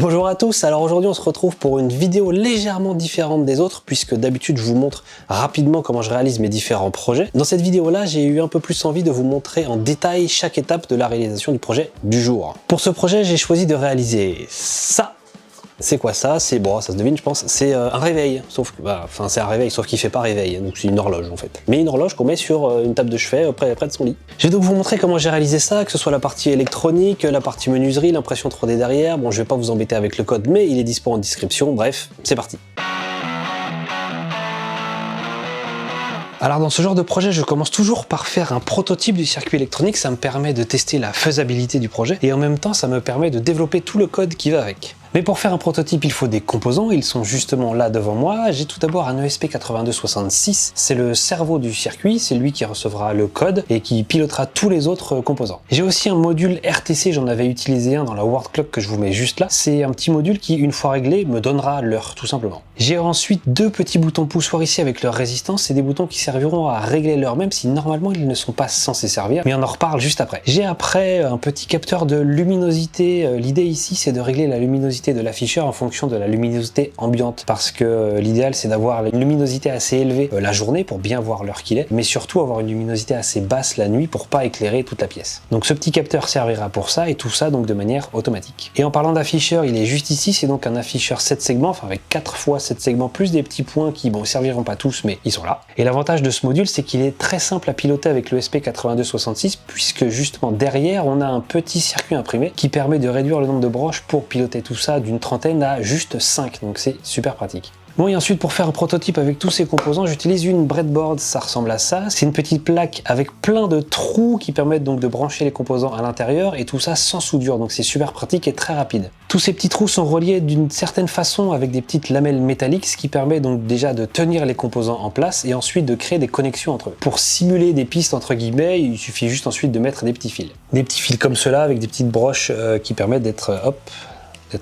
Bonjour à tous, alors aujourd'hui on se retrouve pour une vidéo légèrement différente des autres puisque d'habitude je vous montre rapidement comment je réalise mes différents projets. Dans cette vidéo là j'ai eu un peu plus envie de vous montrer en détail chaque étape de la réalisation du projet du jour. Pour ce projet j'ai choisi de réaliser ça. C'est quoi ça? C'est bon, ça se devine je pense, c'est un réveil, sauf que, c'est un réveil sauf qu'il fait pas réveil, donc c'est une horloge en fait. Mais une horloge qu'on met sur une table de chevet près de son lit. Je vais donc vous montrer comment j'ai réalisé ça, que ce soit la partie électronique, la partie menuiserie, l'impression 3D derrière. Bon, je vais pas vous embêter avec le code, mais il est dispo en description, bref, c'est parti. Alors dans ce genre de projet, je commence toujours par faire un prototype du circuit électronique, ça me permet de tester la faisabilité du projet et en même temps ça me permet de développer tout le code qui va avec. Mais pour faire un prototype, il faut des composants, ils sont justement là devant moi. J'ai tout d'abord un ESP8266, c'est le cerveau du circuit, c'est lui qui recevra le code et qui pilotera tous les autres composants. J'ai aussi un module RTC, j'en avais utilisé un dans la Word Clock que je vous mets juste là. C'est un petit module qui, une fois réglé, me donnera l'heure, tout simplement. J'ai ensuite deux petits boutons poussoirs ici avec leur résistance, c'est des boutons qui serviront à régler l'heure, même si normalement ils ne sont pas censés servir, mais on en reparle juste après. J'ai après un petit capteur de luminosité, l'idée ici c'est de régler la luminosité de l'afficheur en fonction de la luminosité ambiante parce que l'idéal c'est d'avoir une luminosité assez élevée la journée pour bien voir l'heure qu'il est, mais surtout avoir une luminosité assez basse la nuit pour pas éclairer toute la pièce. Donc ce petit capteur servira pour ça et tout ça donc de manière automatique. Et en parlant d'afficheur, il est juste ici, c'est donc un afficheur 7 segments, enfin avec 4 fois 7 segments plus des petits points qui bon serviront pas tous mais ils sont là. Et l'avantage de ce module c'est qu'il est très simple à piloter avec le ESP8266 puisque justement derrière on a un petit circuit imprimé qui permet de réduire le nombre de broches pour piloter tout ça d'une trentaine à juste 5, donc c'est super pratique. Bon, et ensuite pour faire un prototype avec tous ces composants, j'utilise une breadboard, ça ressemble à ça. C'est une petite plaque avec plein de trous qui permettent donc de brancher les composants à l'intérieur et tout ça sans soudure, donc c'est super pratique et très rapide. Tous ces petits trous sont reliés d'une certaine façon avec des petites lamelles métalliques, ce qui permet donc déjà de tenir les composants en place et ensuite de créer des connexions entre eux. Pour simuler des pistes entre guillemets, il suffit juste ensuite de mettre des petits fils. Des petits fils comme cela avec des petites broches qui permettent d'être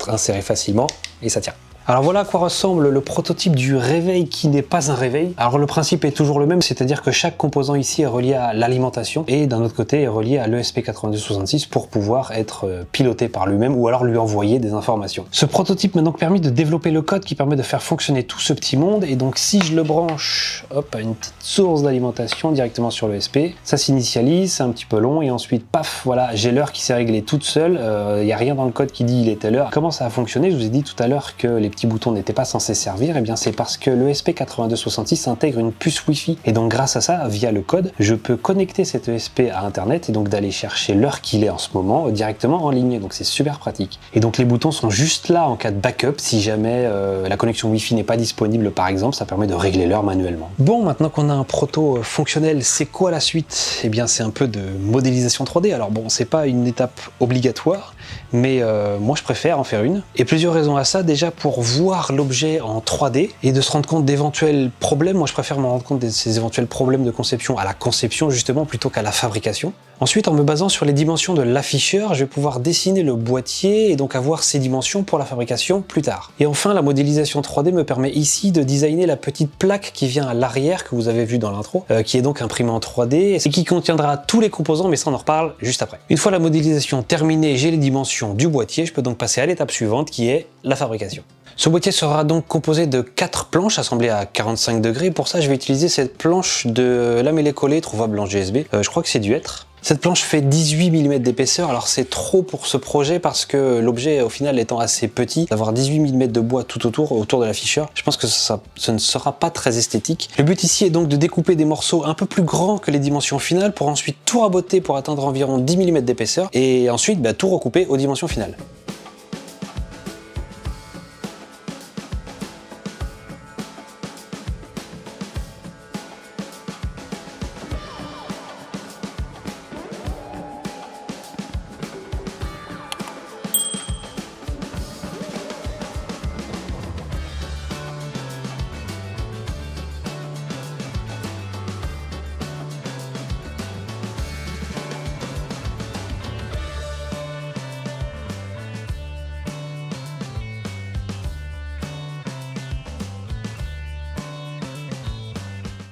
insérés facilement et ça tient. Alors voilà à quoi ressemble le prototype du réveil qui n'est pas un réveil. Alors le principe est toujours le même, c'est-à-dire que chaque composant ici est relié à l'alimentation et d'un autre côté est relié à l'ESP8266 pour pouvoir être piloté par lui-même ou alors lui envoyer des informations. Ce prototype m'a donc permis de développer le code qui permet de faire fonctionner tout ce petit monde et donc si je le branche à une petite source d'alimentation directement sur l'ESP, ça s'initialise, c'est un petit peu long et ensuite paf, voilà, j'ai l'heure qui s'est réglée toute seule, il n'y a rien dans le code qui dit il est telle heure. Comment ça a fonctionné? Je vous ai dit tout à l'heure que les petits boutons n'étaient pas censés servir, et bien c'est parce que le ESP8266 intègre une puce Wi-Fi et donc grâce à ça, via le code, je peux connecter cet ESP à internet et donc d'aller chercher l'heure qu'il est en ce moment directement en ligne, donc c'est super pratique. Et donc les boutons sont juste là en cas de backup, si jamais la connexion Wi-Fi n'est pas disponible par exemple, ça permet de régler l'heure manuellement. Bon, maintenant qu'on a un proto fonctionnel, c'est quoi la suite? Eh bien c'est un peu de modélisation 3D, alors bon, c'est pas une étape obligatoire, mais moi je préfère en faire une, et plusieurs raisons à ça. Déjà pour voir l'objet en 3D et de se rendre compte d'éventuels problèmes, moi je préfère me rendre compte de ces éventuels problèmes de conception à la conception justement plutôt qu'à la fabrication. Ensuite, en me basant sur les dimensions de l'afficheur, je vais pouvoir dessiner le boîtier et donc avoir ces dimensions pour la fabrication plus tard. Et enfin, la modélisation 3D me permet ici de designer la petite plaque qui vient à l'arrière que vous avez vu dans l'intro, qui est donc imprimée en 3D et qui contiendra tous les composants, mais ça on en reparle juste après. Une fois la modélisation terminée, j'ai les dimensions du boîtier, je peux donc passer à l'étape suivante qui est la fabrication. Ce boîtier sera donc composé de 4 planches assemblées à 45 degrés. Pour ça, je vais utiliser cette planche de lamellé collé trouvable en GSB. Je crois que c'est du hêtre. Cette planche fait 18 mm d'épaisseur, alors c'est trop pour ce projet parce que l'objet au final étant assez petit, d'avoir 18 mm de bois tout autour de l'afficheur, je pense que ce ne sera pas très esthétique. Le but ici est donc de découper des morceaux un peu plus grands que les dimensions finales pour ensuite tout raboter pour atteindre environ 10 mm d'épaisseur et ensuite tout recouper aux dimensions finales.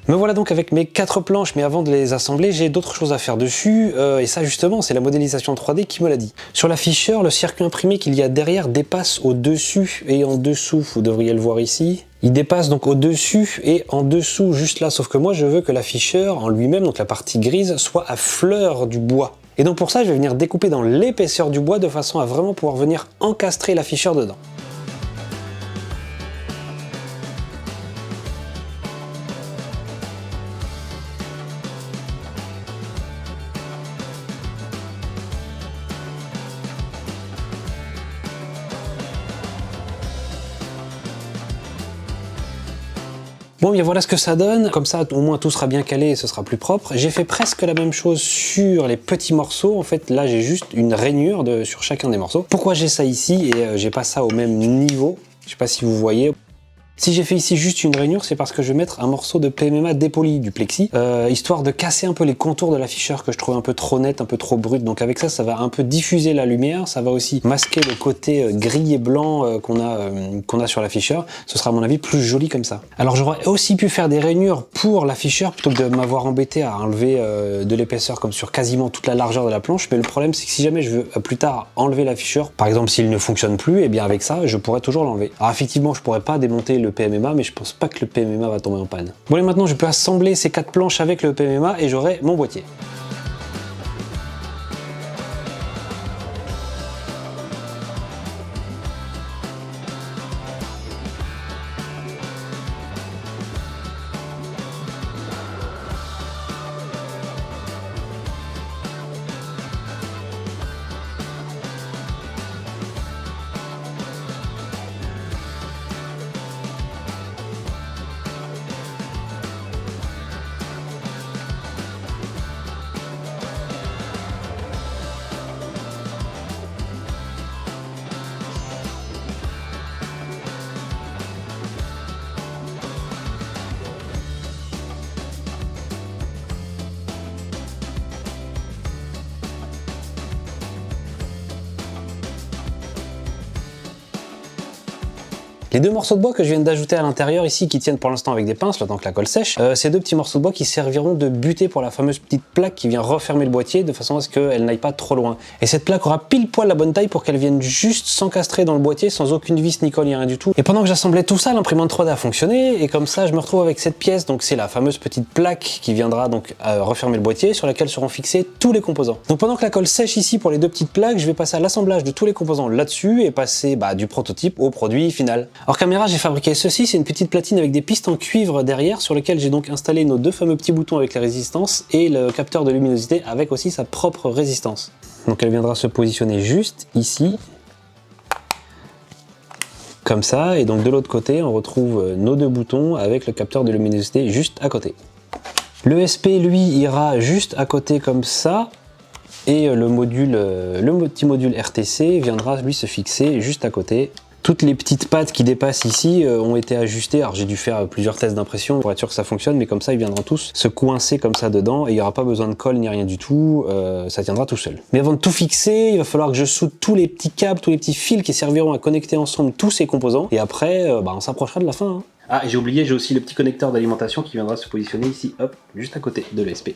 Me voilà donc avec mes 4 planches, mais avant de les assembler, j'ai d'autres choses à faire dessus, et ça justement, c'est la modélisation 3D qui me l'a dit. Sur l'afficheur, le circuit imprimé qu'il y a derrière dépasse au-dessus et en dessous, vous devriez le voir ici. Il dépasse donc au-dessus et en dessous, juste là, sauf que moi je veux que l'afficheur en lui-même, donc la partie grise, soit à fleur du bois. Et donc pour ça, je vais venir découper dans l'épaisseur du bois de façon à vraiment pouvoir venir encastrer l'afficheur dedans. Bon, bien voilà ce que ça donne, comme ça au moins tout sera bien calé et ce sera plus propre. J'ai fait presque la même chose sur les petits morceaux, en fait là j'ai juste une rainure sur chacun des morceaux. Pourquoi j'ai ça ici et j'ai pas ça au même niveau? Je sais pas si vous voyez. Si j'ai fait ici juste une rainure, c'est parce que je vais mettre un morceau de PMMA dépoli, du plexi, histoire de casser un peu les contours de l'afficheur que je trouve un peu trop net, un peu trop brut. Donc avec ça, ça va un peu diffuser la lumière, ça va aussi masquer le côté gris et blanc qu'on a sur l'afficheur. Ce sera à mon avis plus joli comme ça. Alors j'aurais aussi pu faire des rainures pour l'afficheur plutôt que de m'avoir embêté à enlever de l'épaisseur comme sur quasiment toute la largeur de la planche. Mais le problème, c'est que si jamais je veux plus tard enlever l'afficheur, par exemple s'il ne fonctionne plus, et bien avec ça, je pourrais toujours l'enlever. Alors effectivement, je pourrais pas démonter le PMMA, mais je pense pas que le PMMA va tomber en panne. Bon, et maintenant je peux assembler ces 4 planches avec le PMMA et j'aurai mon boîtier. Les 2 morceaux de bois que je viens d'ajouter à l'intérieur ici, qui tiennent pour l'instant avec des pinces, le temps que la colle sèche, c'est 2 petits morceaux de bois qui serviront de butée pour la fameuse petite plaque qui vient refermer le boîtier de façon à ce qu'elle n'aille pas trop loin. Et cette plaque aura pile poil la bonne taille pour qu'elle vienne juste s'encastrer dans le boîtier sans aucune vis ni colle ni rien du tout. Et pendant que j'assemblais tout ça, l'imprimante 3D a fonctionné et comme ça je me retrouve avec cette pièce, donc c'est la fameuse petite plaque qui viendra donc refermer le boîtier sur laquelle seront fixés tous les composants. Donc pendant que la colle sèche ici pour les 2 petites plaques, je vais passer à l'assemblage de tous les composants là-dessus et passer du prototype au produit final. Hors caméra, j'ai fabriqué ceci, c'est une petite platine avec des pistes en cuivre derrière sur lesquelles j'ai donc installé nos 2 fameux petits boutons avec les résistances et le capteur de luminosité avec aussi sa propre résistance. Donc elle viendra se positionner juste ici, comme ça, et donc de l'autre côté on retrouve nos 2 boutons avec le capteur de luminosité juste à côté. Le SP lui ira juste à côté comme ça, et le petit module RTC viendra lui se fixer juste à côté. Toutes les petites pattes qui dépassent ici ont été ajustées. Alors j'ai dû faire plusieurs tests d'impression pour être sûr que ça fonctionne, mais comme ça ils viendront tous se coincer comme ça dedans et il n'y aura pas besoin de colle ni rien du tout, ça tiendra tout seul. Mais avant de tout fixer, il va falloir que je soude tous les petits câbles, tous les petits fils qui serviront à connecter ensemble tous ces composants et après on s'approchera de la fin. Ah, et j'ai oublié, j'ai aussi le petit connecteur d'alimentation qui viendra se positionner ici, hop, juste à côté de l'ESP.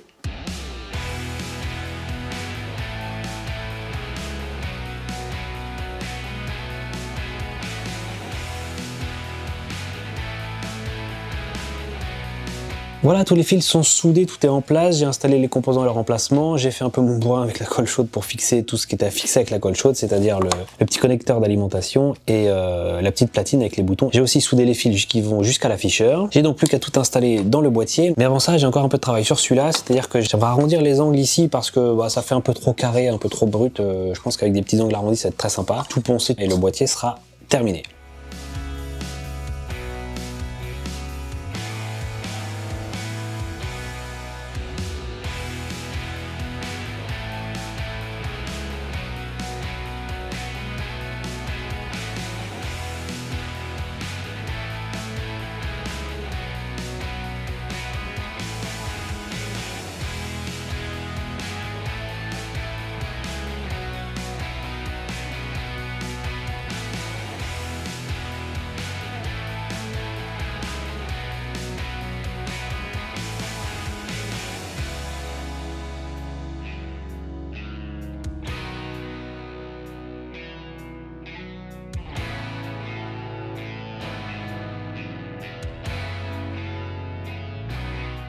Voilà, tous les fils sont soudés, tout est en place, j'ai installé les composants à leur emplacement, j'ai fait un peu mon bourrin avec la colle chaude pour fixer tout ce qui était à fixer avec la colle chaude, c'est-à-dire le petit connecteur d'alimentation et la petite platine avec les boutons. J'ai aussi soudé les fils qui vont jusqu'à l'afficheur. J'ai donc plus qu'à tout installer dans le boîtier, mais avant ça j'ai encore un peu de travail sur celui-là, c'est-à-dire que je vais arrondir les angles ici parce que ça fait un peu trop carré, un peu trop brut, je pense qu'avec des petits angles arrondis ça va être très sympa. Tout poncé et le boîtier sera terminé.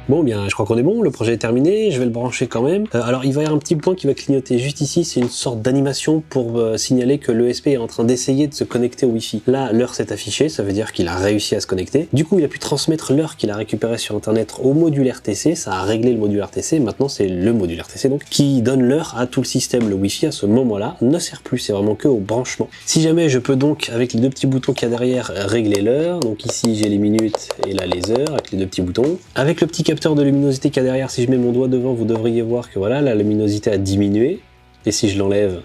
Bon, bien, je crois qu'on est bon, le projet est terminé, je vais le brancher quand même. Alors, il va y avoir un petit point qui va clignoter juste ici, c'est une sorte d'animation pour signaler que l'ESP est en train d'essayer de se connecter au Wi-Fi. Là, l'heure s'est affichée, ça veut dire qu'il a réussi à se connecter. Du coup, il a pu transmettre l'heure qu'il a récupérée sur Internet au module RTC, ça a réglé le module RTC, maintenant c'est le module RTC donc, qui donne l'heure à tout le système. Le Wi-Fi à ce moment-là ne sert plus, c'est vraiment que au branchement. Si jamais je peux donc, avec les deux petits boutons qu'il y a derrière, régler l'heure, donc ici j'ai les minutes et là les heures, avec les deux petits boutons. Avec le petit capteur de luminosité qu'il y a derrière, si je mets mon doigt devant, vous devriez voir que voilà, la luminosité a diminué. Et si je l'enlève,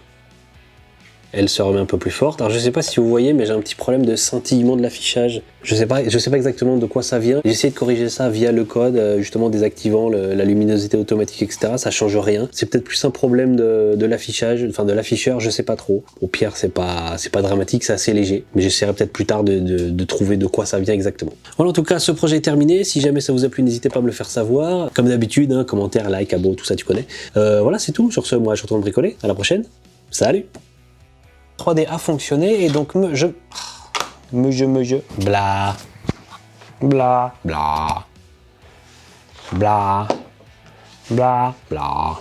elle se remet un peu plus forte. Alors je sais pas si vous voyez, mais j'ai un petit problème de scintillement de l'affichage. Je sais pas exactement de quoi ça vient. J'ai essayé de corriger ça via le code, justement désactivant la luminosité automatique, etc. Ça change rien. C'est peut-être plus un problème de l'affichage, enfin de l'afficheur, je sais pas trop. Au pire, c'est pas dramatique, c'est assez léger. Mais j'essaierai peut-être plus tard de trouver de quoi ça vient exactement. Voilà, en tout cas, ce projet est terminé. Si jamais ça vous a plu, n'hésitez pas à me le faire savoir. Comme d'habitude, hein, commentaires, like, abos, tout ça tu connais. Voilà, c'est tout. Sur ce, moi je retourne bricoler. À la prochaine. Salut. 3D a fonctionné et donc bla bla bla bla bla bla.